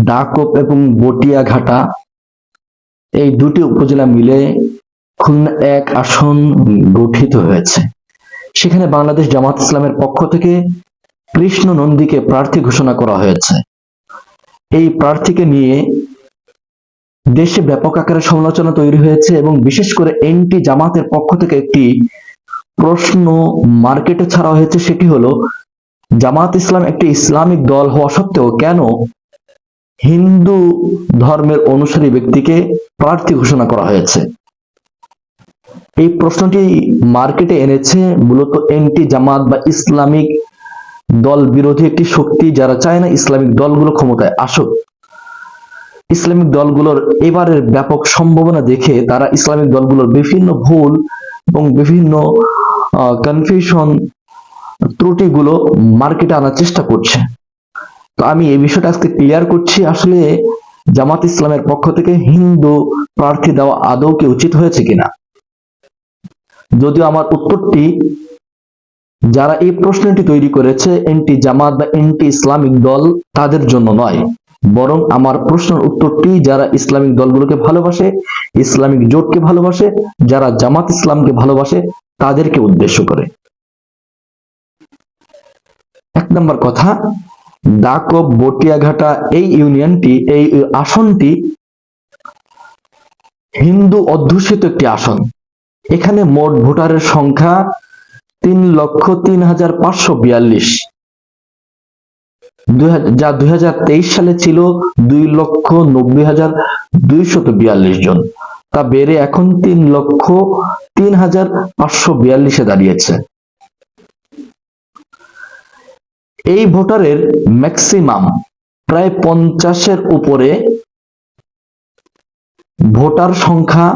ডাকপ এবং বটিয়াঘাটা এই দুটি উপজেলা মিলে খুলনা 1 আসন গঠিত হয়েছে। সেখানে বাংলাদেশ জামাত ইসলামের পক্ষ থেকে কৃষ্ণ নন্দীকে প্রার্থী ঘোষণা করা হয়েছে। এই প্রার্থীকে নিয়ে দেশে ব্যাপক আকারে সমালোচনা তৈরি হয়েছে এবং বিশেষ করে এনটি জামাতের পক্ষ থেকে একটি প্রশ্ন মার্কেটে ছাড়া হয়েছে, সেটি হলো জামাত ইসলাম একটি ইসলামিক দল হওয়া সত্ত্বেও কেন হিন্দু ধর্মের অনুসারী ব্যক্তিকে প্রার্থী ঘোষণা করা হয়েছে। এই প্রশ্নটি মার্কেটে এনেছে মূলত এনটি জামাত বা ইসলামিক দল বিরোধী একটি শক্তি, যারা চায় না ইসলামিক দলগুলো ক্ষমতায় আসুক। ইসলামিক দলগুলোর এবারের ব্যাপক সম্ভাবনা দেখে তারা ইসলামিক দলগুলোর বিভিন্ন ভুল এবং বিভিন্ন কনফিউশন ত্রুটিগুলো মার্কেটে আনার চেষ্টা করছে। তো আমি এই বিষয়টা আজকে ক্লিয়ার করছি, আসলে জামাত ইসলামের পক্ষ থেকে হিন্দু প্রার্থী দেওয়া আদৌ কি উচিত হয়েছে কিনা। যদিও আমার উত্তরটি যারা এই প্রশ্নটি তৈরি করেছে এনটি জামাত বা এনটি ইসলামিক দল তাদের জন্য নয়, বরং আমার প্রশ্নের উত্তরটি যারা ইসলামিক দলগুলোকে ভালোবাসে, ইসলামিক জোটকে ভালোবাসে, যারা জামাত ইসলামকে ভালোবাসে তাদেরকে উদ্দেশ্য করে। 1 নম্বর কথা, ডাকপ বটিয়াঘাটা এই ইউনিয়নটি, এই আসনটি হিন্দু অধ্যুষিত একটি আসন। এখানে মোট ভোটারের সংখ্যা 3,03,542, যা 2023 সালে ছিল 2,90,242 জন। তা বেড়ে এখন 3,03,542 দাঁড়িয়েছে। এই ভোটারের ম্যাক্সিমাম প্রায় 50-এর উপরে ভোটার সংখ্যা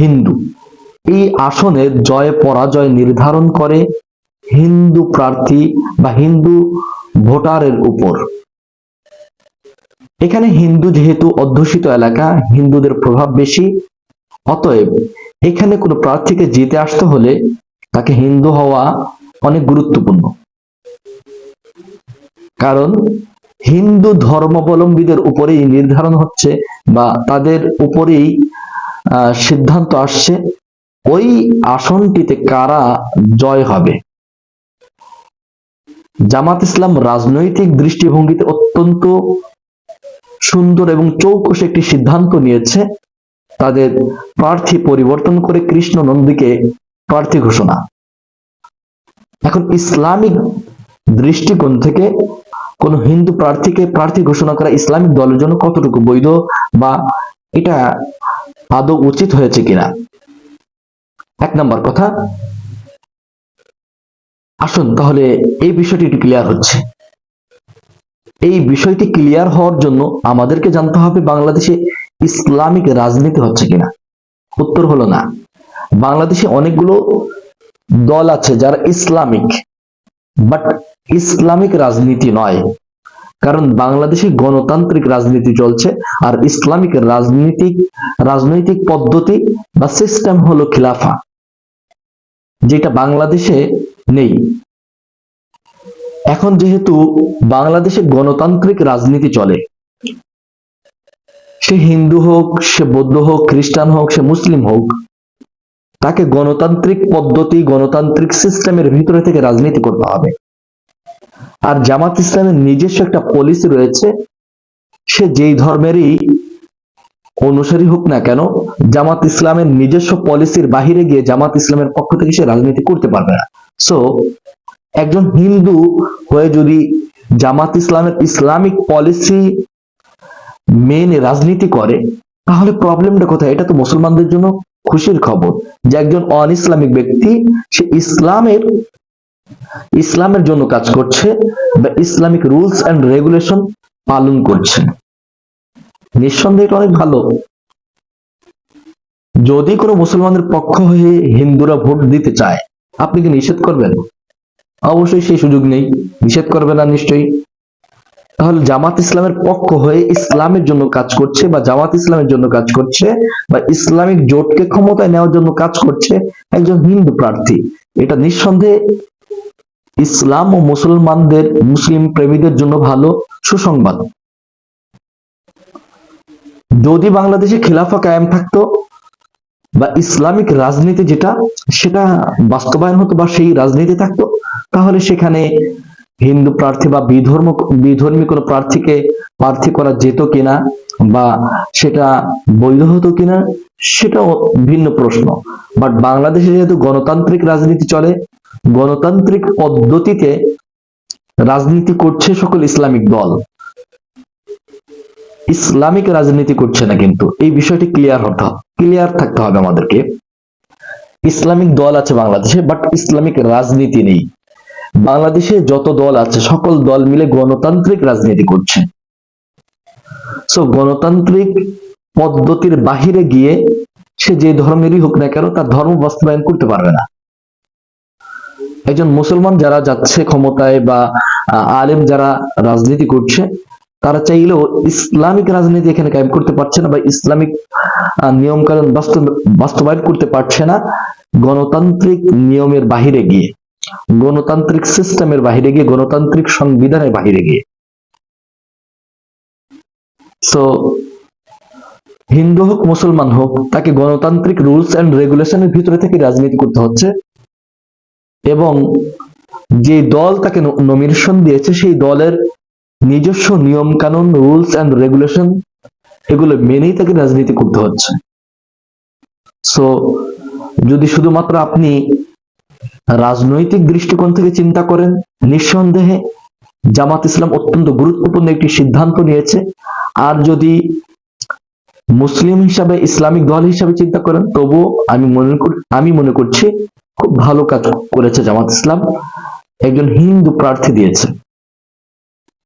হিন্দু। এই আসনের জয় পরাজয় নির্ধারণ করে হিন্দু প্রার্থী বা হিন্দু ভোটারের উপর। এখানে হিন্দু যেহেতু অধ্যুষিত এলাকা, হিন্দুদের প্রভাব বেশি, অতএব এখানে কোনো প্রার্থীকে জিতে আসতে হলে তাকে হিন্দু হওয়া অনেক গুরুত্বপূর্ণ। কারণ হিন্দু ধর্মাবলম্বীদের উপরেই নির্ধারণ হচ্ছে বা তাদের উপরেই সিদ্ধান্ত আসছে ওই আসনটিতে কারা জয় হবে। জামাত ইসলাম রাজনৈতিক দৃষ্টিভঙ্গিতে অত্যন্ত সুন্দর এবং চৌকস একটি সিদ্ধান্ত নিয়েছে, তাদের প্রার্থী পরিবর্তন করে কৃষ্ণ নন্দীকে প্রার্থী ঘোষণা। এখন ইসলামিক দৃষ্টিকোণ থেকে কোন হিন্দু প্রার্থীকে প্রার্থী ঘোষণা করা ইসলামিক দলের জন্য কতটুকু বৈধ বা এটা আদৌ উচিত হয়েছে কিনা। 1 নম্বর কথা, আসুন তাহলে এই বিষয়টি একটু ক্লিয়ার হচ্ছে। এই বিষয়টি ক্লিয়ার হওয়ার জন্য আমাদেরকে জানতে হবে বাংলাদেশে ইসলামিক রাজনীতি হচ্ছে কিনা। উত্তর হলো না। বাংলাদেশে অনেকগুলো দল আছে যারা ইসলামিক, বাট ইসলামিক রাজনীতি নয়। কারণ বাংলাদেশে গণতান্ত্রিক রাজনীতি চলছে, আর ইসলামিক রাজনৈতিক পদ্ধতি বা সিস্টেম হলো খিলাফা, যেটা বাংলাদেশে নেই। এখন যেহেতু বাংলাদেশে গণতান্ত্রিক রাজনীতি চলে, সে হিন্দু হোক, সে বৌদ্ধ হোক, খ্রিস্টান হোক, সে মুসলিম হোক, তাকে গণতান্ত্রিক পদ্ধতি, গণতান্ত্রিক সিস্টেমের ভিতরে থেকে রাজনীতি করতে হবে। আর জামাত ইসলামের নিজস্ব একটা পলিসি রয়েছে, সে যেই ধর্মেরই অনুসারী হোক না কেন, জামাত ইসলামের নিজস্ব পলিসির বাহিরে গিয়ে জামাত ইসলামের পক্ষ থেকে সে রাজনীতি করতে পারবে না। সো একজন হিন্দু হয়ে যদি জামাত ইসলামের ইসলামিক পলিসি মেনে রাজনীতি করে, তাহলে প্রবলেমটা কোথায়? এটা তো মুসলমানদের জন্য খুশির খবর যে একজন অন ইসলামিক ব্যক্তি সে ইসলামের জন্য কাজ করছে বা ইসলামিক রুলস এন্ড রেগুলেশন পালন করছে। নিঃসন্দেহে এটা অনেক ভালো। যদি কোনো মুসলমানের পক্ষ হয়ে হিন্দুরা ভোট দিতে চায়, আপনি কি নিষেধ করবেন? অবশ্যই সেই সুযোগ নেই, নিষেধ করবে না নিশ্চয়ই। তাহলে জামাত ইসলামের পক্ষ হয়ে ইসলামের জন্য কাজ করছে বা জামাত ইসলামের জন্য কাজ করছে বা ইসলামিক জোটকে ক্ষমতায় নেওয়ার জন্য কাজ করছে একজন হিন্দু প্রার্থী, এটা নিঃসন্দেহে ইসলাম ও মুসলমানদের, মুসলিম প্রেমীদের জন্য ভালো সুসংবাদ। যদি বাংলাদেশে খিলাফা কায়েম থাকতো বা ইসলামিক রাজনীতি যেটা সেটা বাস্তবায়ন হতো বা সেই রাজনীতি থাকতো, তাহলে সেখানে হিন্দু প্রার্থী বা বিধর্মী কোনো প্রার্থীকে প্রার্থী করা যেত কিনা বা সেটা বৈধ হতো কিনা সেটাও ভিন্ন প্রশ্ন। বাট বাংলাদেশে যেহেতু গণতান্ত্রিক রাজনীতি চলে, গণতান্ত্রিক পদ্ধতিতে রাজনীতি করছে সকল ইসলামিক দল, ইসলামিক রাজনীতি করছে না, কিন্তু এই বিষয়টি ক্লিয়ার থাকতে হবে আমাদেরকে। ইসলামিক দল আছে বাংলাদেশে, বাট ইসলামিক রাজনীতি নেই। বাংলাদেশে যত দল আছে সকল দল মিলে গণতান্ত্রিক রাজনীতি করছে। সো গণতান্ত্রিক পদ্ধতির বাহিরে গিয়ে সে যে ধর্মেরই হোক না কেন তার ধর্ম বাস্তবায়ন করতে পারবে না। একজন মুসলমান যারা যাচ্ছে ক্ষমতায় বা আলেম যারা রাজনীতি করছে, তারা চাইলেও ইসলামিক রাজনীতি এখানে কায়েম করতে পারছে না বা ইসলামিক নিয়ম কানুন বাস্তবায়ন করতে পারছে না গণতান্ত্রিক নিয়মের বাহিরে গিয়ে, গণতান্ত্রিক সিস্টেমের বাহিরে গিয়ে, গণতান্ত্রিক সংবিধানের বাহিরে গিয়ে। সো হিন্দু হোক মুসলমান হোক, তাকে গণতান্ত্রিক রুলস এন্ড রেগুলেশনের ভিতরে থেকে রাজনীতি করতে হচ্ছে এবং যে দল তাকে নমিনেশন দিয়েছে সেই দলের নিজস্ব নিয়ম কানুন, রুলস এন্ড রেগুলেশন এগুলো মেনেই তাকে রাজনীতি করতে হচ্ছে। সো যদি শুধুমাত্র আপনি রাজনৈতিক দৃষ্টিকোণ থেকে চিন্তা করেন, নিঃসন্দেহে জামাত ইসলাম অত্যন্ত গুরুত্বপূর্ণ একটি সিদ্ধান্ত নিয়েছে। আর যদি মুসলিম হিসাবে, ইসলামিক দল হিসাবে চিন্তা করেন, তবুও আমি মনে করছি খুব ভালো কাজ করেছে জামাত ইসলাম, একজন হিন্দু প্রার্থী দিয়েছে।